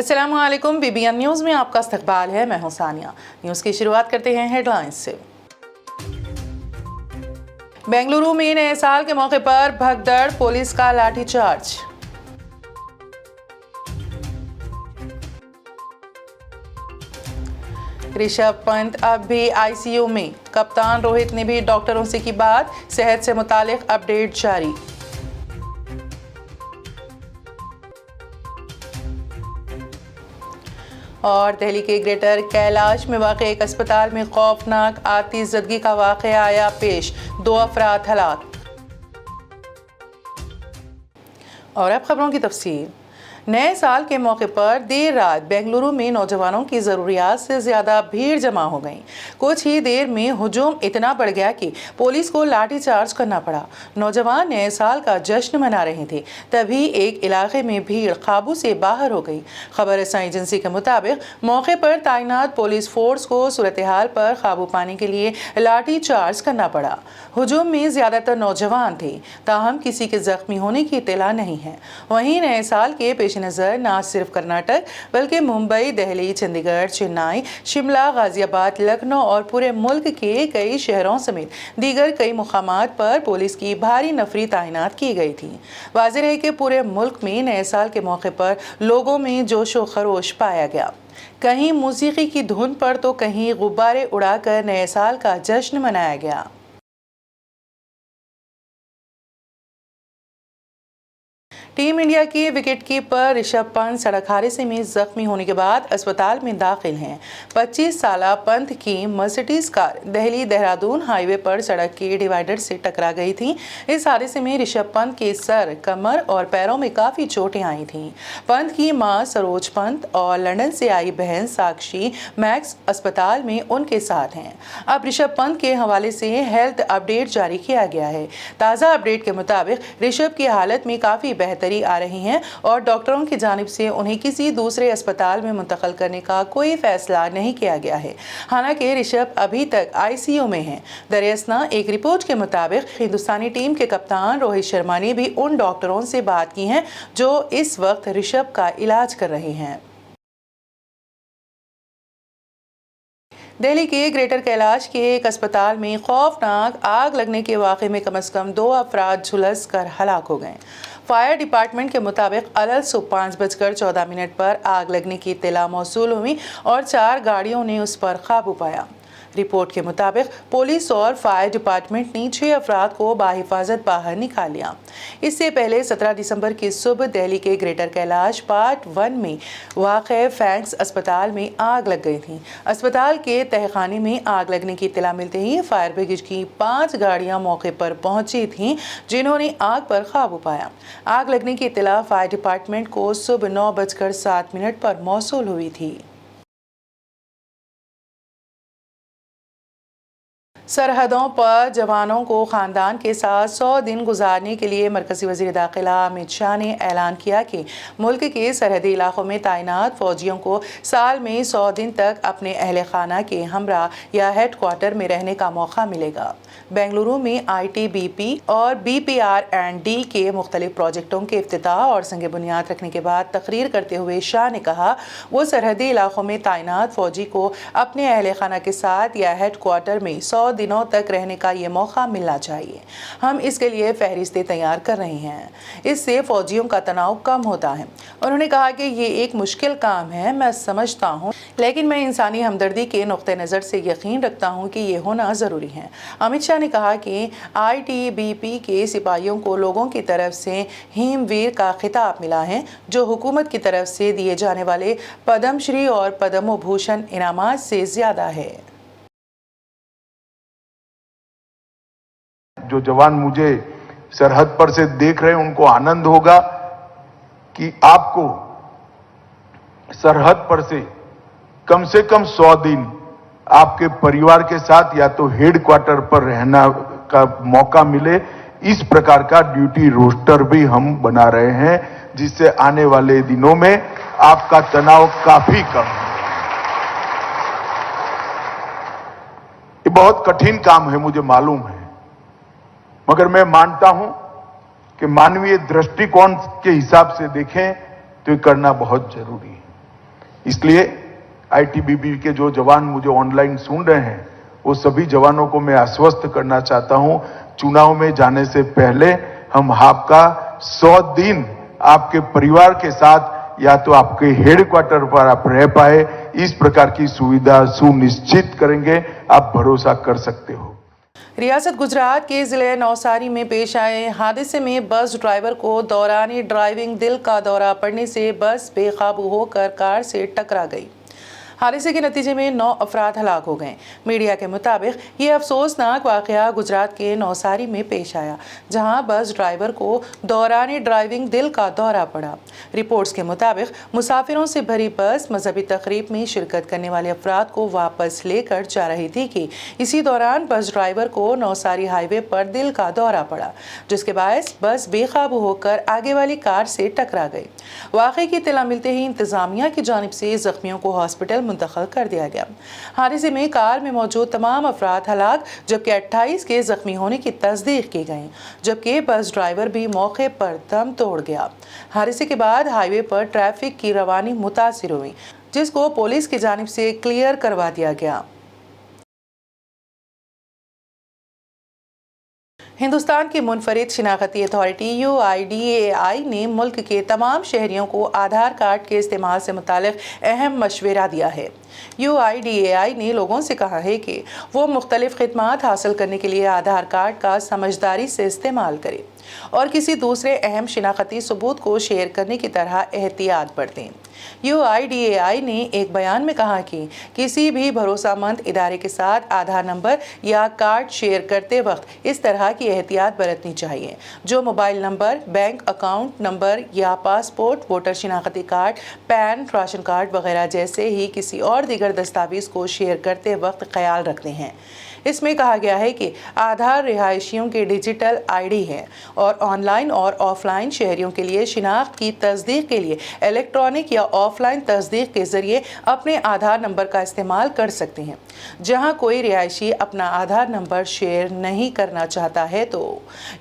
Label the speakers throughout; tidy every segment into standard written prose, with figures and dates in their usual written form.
Speaker 1: अस्सलामुअलैकुम, BBN news में आपका इस्तकबाल है। मैं हूं सानिया। न्यूज़ की शुरुआत करते हैं हेडलाइंस से। बेंगलुरु में नए साल के मौके पर भगदड़, पुलिस का लाठीचार्ज। ऋषभ पंत अब भी ICU में, कप्तान रोहित ने भी डॉक्टरों से की बात, सेहत से मुतालिक अपडेट जारी। और दिल्ली के ग्रेटर कैलाश में वाक़ एक अस्पताल में खौफनाक आतिशज़दगी का वाक़या आया पेश, 2 अफराद हलाक। और अब खबरों की तफसील। नए साल के मौके पर देर रात बेंगलुरु में नौजवानों की ज़रूरियात से ज़्यादा भीड़ जमा हो गई। कुछ ही देर में हुजूम इतना बढ़ गया कि पुलिस को लाठीचार्ज करना पड़ा। नौजवान नए साल का जश्न मना रहे थे, तभी एक इलाके में भीड़ काबू से बाहर हो गई। खबर रसाई एजेंसी के मुताबिक मौके पर तैनात पुलिस फोर्स को सूरत हाल पर काबू पाने के लिए लाठीचार्ज करना पड़ा। हुजूम में ज़्यादातर नौजवान थे, ताहम किसी के जख्मी होने की इत्तला नहीं है। वहीं नए साल के पेश नज़र न सिर्फ कर्नाटक बल्कि मुंबई, दिल्ली, चंडीगढ़, चेन्नई, शिमला, गाजियाबाद, लखनऊ और पूरे मुल्क के कई शहरों समेत दीगर कई मुकामात पर पुलिस की भारी नफरी तैनात की गई थी। वाज़ेह है कि पूरे मुल्क में नए साल के मौके पर लोगों में जोश व खरोश पाया गया। कहीं मौसीकी की धुन पर तो कहीं गुब्बारे उड़ाकर नए साल का जश्न मनाया गया। टीम इंडिया के विकेटकीपर ऋषभ पंत सड़क हादसे में जख्मी होने के बाद अस्पताल में दाखिल हैं। 25 साला पंत की Mercedes car Delhi Dehradun highway पर सड़क के डिवाइडर से टकरा गई थी। इस हादसे में ऋषभ पंत के सर, कमर और पैरों में काफ़ी चोटें आई थीं। पंत की मां सरोज पंत और लंदन से आई बहन साक्षी मैक्स अस्पताल में उनके साथ हैं। अब ऋषभ पंत के हवाले से हेल्थ अपडेट जारी किया गया है। ताज़ा अपडेट के मुताबिक ऋषभ की हालत में काफ़ी बेहतरी आ रही हैं और डॉक्टरों की जानिब से उन्हें किसी दूसरे अस्पताल में मुंतकिल करने का कोई फैसला नहीं किया गया है। हालांकि ऋषभ अभी तक ICU में हैं। दरियासना एक रिपोर्ट के मुताबिक हिंदुस्तानी टीम के कप्तान रोहित शर्मा ने भी उन डॉक्टरों से बात की है जो इस वक्त ऋषभ का इलाज कर रहे हैं। दिल्ली के ग्रेटर कैलाश के एक अस्पताल में खौफनाक आग लगने के वाक़े में कम से कम 2 अफराद झुलस कर हलाक हो गए। फायर डिपार्टमेंट के मुताबिक अलग सुबह 5:14 पर आग लगने की इत्तला मौसूल हुई और 4 गाड़ियों ने उस पर काबू पाया। रिपोर्ट के मुताबिक पुलिस और फायर डिपार्टमेंट ने 6 अफराद को बाहिफाजत बाहर निकाल लिया। इससे पहले 17 दिसंबर की सुबह दिल्ली के ग्रेटर कैलाश पार्ट 1 में वाक़े फैंक्स अस्पताल में आग लग गई थी। अस्पताल के तहखाने में आग लगने की इत्तला मिलते ही फायर ब्रिगेड की 5 गाड़ियां मौके पर पहुंची थीं, जिन्होंने आग पर काबू पाया। आग लगने की इत्तला फायर डिपार्टमेंट को सुबह 9:07 पर मौसूल हुई थी। सरहदों पर जवानों को खानदान के साथ 100 दिन गुजारने के लिए मरकज़ी वज़ीर दाखिला अमित शाह ने ऐलान किया कि मुल्क के सरहदी इलाकों में तैनात फ़ौजियों को साल में 100 दिन तक अपने अहल खाना के हमरा या हेड क्वार्टर में रहने का मौका मिलेगा। बेंगलुरु में ITBP और BPR&D के मुख्तलिफ प्रोजेक्टों के इफ्तिताह और संग बुनियाद रखने के बाद तकरीर करते हुए शाह ने कहा, वो सरहदी इलाकों में तैनात फ़ौजी को अपने अहल खाना के साथ या हेड क्वार्टर में 100 दिनों तक रहने का ये मौका मिलना चाहिए। हम इसके लिए फहरिस्तें तैयार कर रहे हैं। इससे फ़ौजियों का तनाव कम होता है। उन्होंने कहा कि ये एक मुश्किल काम है, मैं समझता हूँ, लेकिन मैं इंसानी हमदर्दी के नुक्ते नज़र से यकीन रखता हूँ कि ये होना ज़रूरी है। अमित शाह ने कहा कि ITBP के सिपाहियों को लोगों की तरफ से हिमवीर का खिताब मिला है, जो हुकूमत की तरफ से दिए जाने वाले पद्मश्री और पद्म भूषण इनामात से ज़्यादा है।
Speaker 2: जो जवान मुझे सरहद पर से देख रहे हैं, उनको आनंद होगा कि आपको सरहद पर से कम 100 दिन आपके परिवार के साथ या तो हेड क्वार्टर पर रहना का मौका मिले। इस प्रकार का ड्यूटी रोस्टर भी हम बना रहे हैं, जिससे आने वाले दिनों में आपका तनाव काफी कम है। ये बहुत कठिन काम है, मुझे मालूम है, मगर मैं मानता हूं कि मानवीय दृष्टिकोण के हिसाब से देखें तो ये करना बहुत जरूरी है। इसलिए आईटीबीपी के जो जवान मुझे ऑनलाइन सुन रहे हैं, वो सभी जवानों को मैं आश्वस्त करना चाहता हूं, चुनाव में जाने से पहले हम आपका 100 दिन आपके परिवार के साथ या तो आपके हेडक्वार्टर पर आप रह पाए, इस प्रकार की सुविधा सुनिश्चित करेंगे, आप भरोसा कर सकते हो।
Speaker 1: रियासत गुजरात के जिले नौसारी में पेश आए हादसे में बस ड्राइवर को दौरान ड्राइविंग दिल का दौरा पड़ने से बस बेकाबू होकर कार से टकरा गई। हादसे के नतीजे में 9 अफराद हलाक हो गए। मीडिया के मुताबिक ये अफसोसनाक वाकया गुजरात के नौसारी में पेश आया, जहां बस ड्राइवर को दौरान ड्राइविंग दिल का दौरा पड़ा। रिपोर्ट्स के मुताबिक मुसाफिरों से भरी बस मजहबी तकरीब में शिरकत करने वाले अफराद को वापस लेकर जा रही थी कि इसी दौरान बस ड्राइवर को नौसारी हाईवे पर दिल का दौरा पड़ा, जिसके बायस बस बेकाबू होकर आगे वाली कार से टकरा गई। वाकये की इत्तला मिलते ही इंतजामिया की जानिब से जख्मियों को हॉस्पिटल मुंतकिल कर दिया गया। हादसे में कार में मौजूद तमाम अफराद हलाक, जबकि 28 के जख्मी होने की तस्दीक की गई, जबकि बस ड्राइवर भी मौके पर दम तोड़ गया। हादसे के बाद हाईवे पर ट्रैफिक की रवानी मुतासिर हुई, जिसको पुलिस की जानिब से क्लियर करवा दिया गया। हिंदुस्तान की मुनफरिद शिनाख्ती अथॉरिटी UIDAI ने मुल्क के तमाम शहरियों को आधार कार्ड के इस्तेमाल से मुतालिक अहम मशवरा दिया है। UIDAI ने लोगों से कहा है कि वो मुख्तलिफ खिदमात हासिल करने के लिए आधार कार्ड का समझदारी से इस्तेमाल करें और किसी दूसरे अहम शिनाख्ती सबूत को शेयर करने की तरह एहतियात बरतें। UIDAI ने एक बयान में कहा कि किसी भी भरोसामंद इदारे के साथ आधार नंबर या कार्ड शेयर करते वक्त इस तरह की एहतियात बरतनी चाहिए, जो mobile number, bank account number या पासपोर्ट, वोटर शिनाख्ती कार्ड, पैन, राशन कार्ड वगैरह जैसे ही किसी और दीगर दस्तावेज को शेयर करते वक्त ख्याल रखते हैं। इसमें कहा गया है कि आधार रिहायशियों के डिजिटल ID है और ऑनलाइन और ऑफलाइन शहरियों के लिए शिनाख्त की तस्दीक के लिए इलेक्ट्रॉनिक या ऑफलाइन तस्दीक के जरिए अपने आधार नंबर का इस्तेमाल कर सकते हैं। जहां कोई रिहायशी अपना आधार नंबर शेयर नहीं करना चाहता है तो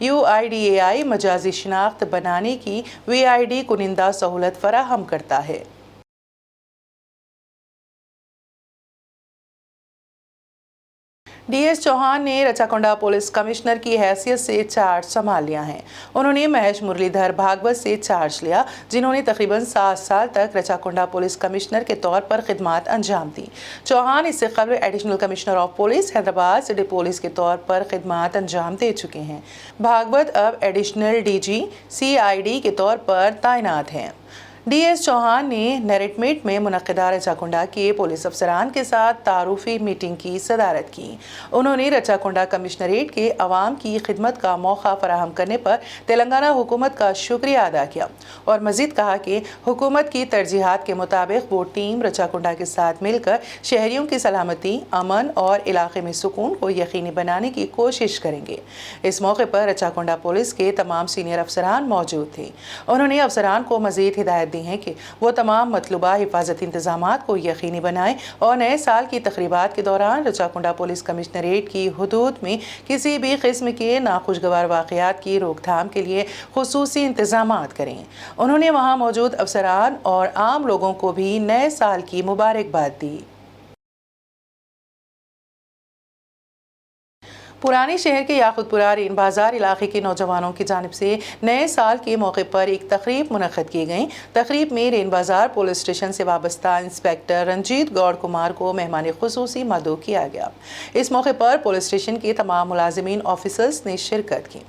Speaker 1: UIDAI मजाजी शिनाख्त बनाने की VID कुनिंदा सहूलत फराहम करता है। DS चौहान ने रचाकोंडा पुलिस कमिश्नर की हैसियत से चार्ज संभाल लिया है। उन्होंने महेश मुरलीधर भागवत से चार्ज लिया, जिन्होंने तकरीबन 7 साल तक रचाकोंडा पुलिस कमिश्नर के तौर पर खिदमात अंजाम दी। चौहान इससे कबल additional commissioner of police Hyderabad city police के तौर पर खिदमात अंजाम दे चुके हैं। भागवत अब एडिशनल DG CID के तौर पर तैनात हैं। DS चौहान ने नरेटमेट में मुनक़िदा रचाकोंडा के पुलिस अफसरान के साथ तारुफी मीटिंग की सदारत की। उन्होंने रचाकोंडा कमिश्नरेट के अवाम की खिदमत का मौका फराहम करने पर तेलंगाना हुकूमत का शुक्रिया अदा किया और मज़ीद कहा कि हुकूमत की तरजीहात के मुताबिक वो टीम रचाकोंडा के साथ मिलकर शहरियों की सलामती, अमन और इलाके में सुकून को यकीनी बनाने की कोशिश करेंगे। इस मौके पर रचाकोंडा पुलिस के तमाम सीनियर अफसरान मौजूद थे। उन्होंने अफसरान को मज़ीद हिदायत दी हैं कि वो तमाम मतलूबा हिफाजती इंतजामात को यकीनी बनाएं और नए साल की तकरीबात के दौरान रचाकोंडा पुलिस कमिश्नरेट की हुदूद में किसी भी किस्म के नाखुशगवार वाक़यात की रोकथाम के लिए खुसूसी इंतजामात करें। उन्होंने वहाँ मौजूद अफसरान और आम लोगों को भी नए साल की मुबारकबाद दी। पुराने शहर के याकुतपुरा रेन बाजार इलाके के नौजवानों की जानिब से नए साल के मौके पर एक तकरीब मुनक़्क़द की गई। तकरीब में रेन बाजार पुलिस स्टेशन से वाबस्ता इंस्पेक्टर रंजीत गौड़ कुमार को मेहमान खुसूसी मदऊ किया गया। इस मौके पर पुलिस स्टेशन के तमाम मुलाजिमीन ऑफिसर्स ने शिरकत की।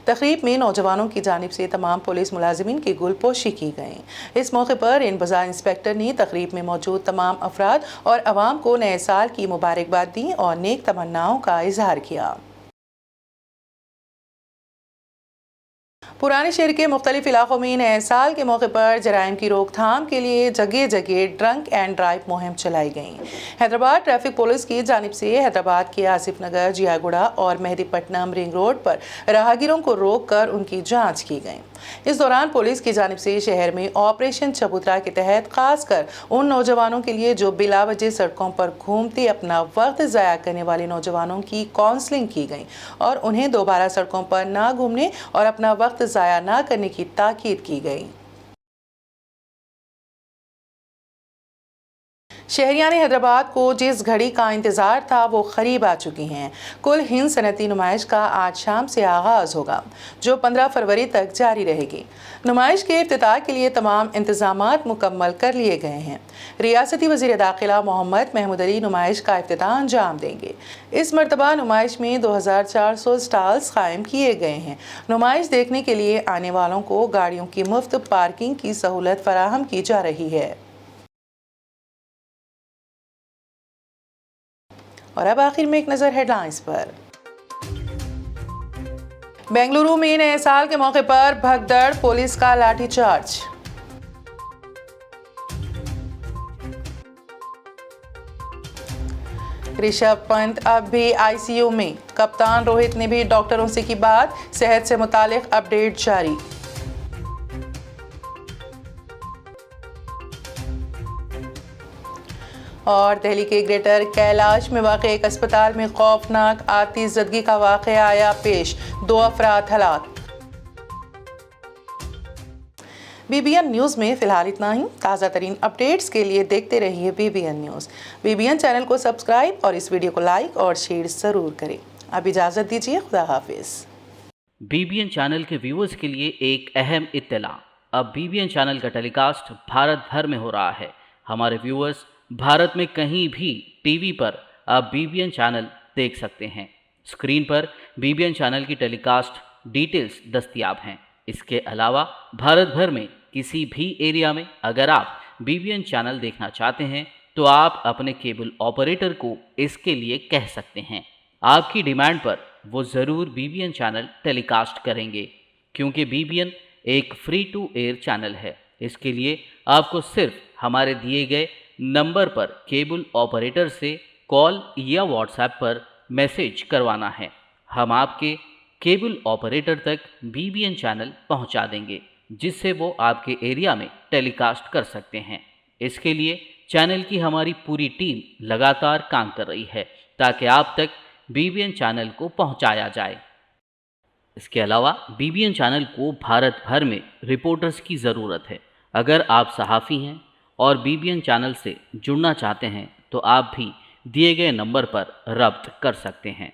Speaker 1: तकरीब में नौजवानों की जानिब से तमाम पुलिस मुलाजिमीन की गुलपोशी की गई। इस मौके पर रेन बाजार इंस्पेक्टर ने तकरीब में मौजूद तमाम अफराद और अवाम को नए साल की मुबारकबाद दी और नेक तमन्नाओं का इजहार किया। पुराने शहर के मुख्तलिफ इलाकों में नए साल के मौके पर जराइम की रोकथाम के लिए जगह जगह ड्रंक एंड ड्राइव मुहिम चलाई गई। हैदराबाद ट्रैफिक पुलिस की जानिब से हैदराबाद के आसिफ नगर, जियागुड़ा और मेहदीपट्टनम रिंग रोड पर राहगीरों को रोक कर उनकी जाँच की गई। इस दौरान पुलिस की जानिब से शहर में ऑपरेशन चबूतरा के तहत खासकर उन नौजवानों के लिए जो बिलावजह सड़कों पर घूमते अपना वक्त ज़ाया करने वाले नौजवानों की काउंसलिंग की गई और उन्हें दोबारा सड़कों पर ना घूमने और अपना वक्त ज़ाया ना करने की ताकीद की गई। शहरियान हैदराबाद को जिस घड़ी का इंतज़ार था वो करीब आ चुकी हैं। कुल हिंद सनती नुमाइश का आज शाम से आगाज़ होगा, जो 15 फरवरी तक जारी रहेगी। नुमाइश के इफ्तिताह के लिए तमाम इंतज़ामात मुकम्मल कर लिए गए हैं। रियासती वज़ीर दाखिला मोहम्मद महमूद अली नुमाइश का इफ्तिताह अंजाम देंगे। इस मरतबा नुमाइश में 2400 स्टॉल्स कायम किए गए हैं। नुमाइश देखने के लिए आने वालों को गाड़ियों की मुफ्त पार्किंग की सहूलत फराहम की जा रही है। और अब आखिर में एक नज़र हेडलाइंस पर। बेंगलुरु में नए साल के मौके पर भगदड़, पुलिस का लाठीचार्ज। ऋषभ पंत अब भी आईसीयू में, कप्तान रोहित ने भी डॉक्टरों से की बात, सेहत से मुतालिक अपडेट जारी। और दिल्ली के ग्रेटर कैलाश में वाक़ एक अस्पताल में खौफनाक आतिशज़दगी का वाक़या आया पेश, 2 अफराद हलाक। बीबीएन न्यूज़ में फ़िलहाल इतना ही। ताज़ा तरीन अपडेट्स के लिए देखते रहिए बीबीएन न्यूज़। बीबीएन चैनल को सब्सक्राइब और इस वीडियो को लाइक और शेयर ज़रूर करें। अब इजाज़त दीजिए, खुदा हाफिज़।
Speaker 3: बीबीएन चैनल के व्यूअर्स के लिए एक अहम इत्तला। अब बीबीएन चैनल का टेलीकास्ट भारत भर में हो रहा है। हमारे व्यूअर्स भारत में कहीं भी टीवी पर आप बीबीएन चैनल देख सकते हैं। स्क्रीन पर बीबीएन चैनल की टेलीकास्ट डिटेल्स दस्तयाब हैं। इसके अलावा भारत भर में किसी भी एरिया में अगर आप बीबीएन चैनल देखना चाहते हैं तो आप अपने केबल ऑपरेटर को इसके लिए कह सकते हैं। आपकी डिमांड पर वो ज़रूर बीबीएन चैनल टेलीकास्ट करेंगे, क्योंकि बीबीएन एक फ्री टू एयर चैनल है। इसके लिए आपको सिर्फ हमारे दिए गए नंबर पर केबल ऑपरेटर से कॉल या व्हाट्सएप पर मैसेज करवाना है। हम आपके केबल ऑपरेटर तक बीबीएन चैनल पहुंचा देंगे, जिससे वो आपके एरिया में टेलीकास्ट कर सकते हैं। इसके लिए चैनल की हमारी पूरी टीम लगातार काम कर रही है ताकि आप तक बीबीएन चैनल को पहुंचाया जाए। इसके अलावा बीबीएन चैनल को भारत भर में रिपोर्टर्स की ज़रूरत है। अगर आप सहाफ़ी हैं और बीबीएन चैनल से जुड़ना चाहते हैं तो आप भी दिए गए नंबर पर रब्त कर सकते हैं।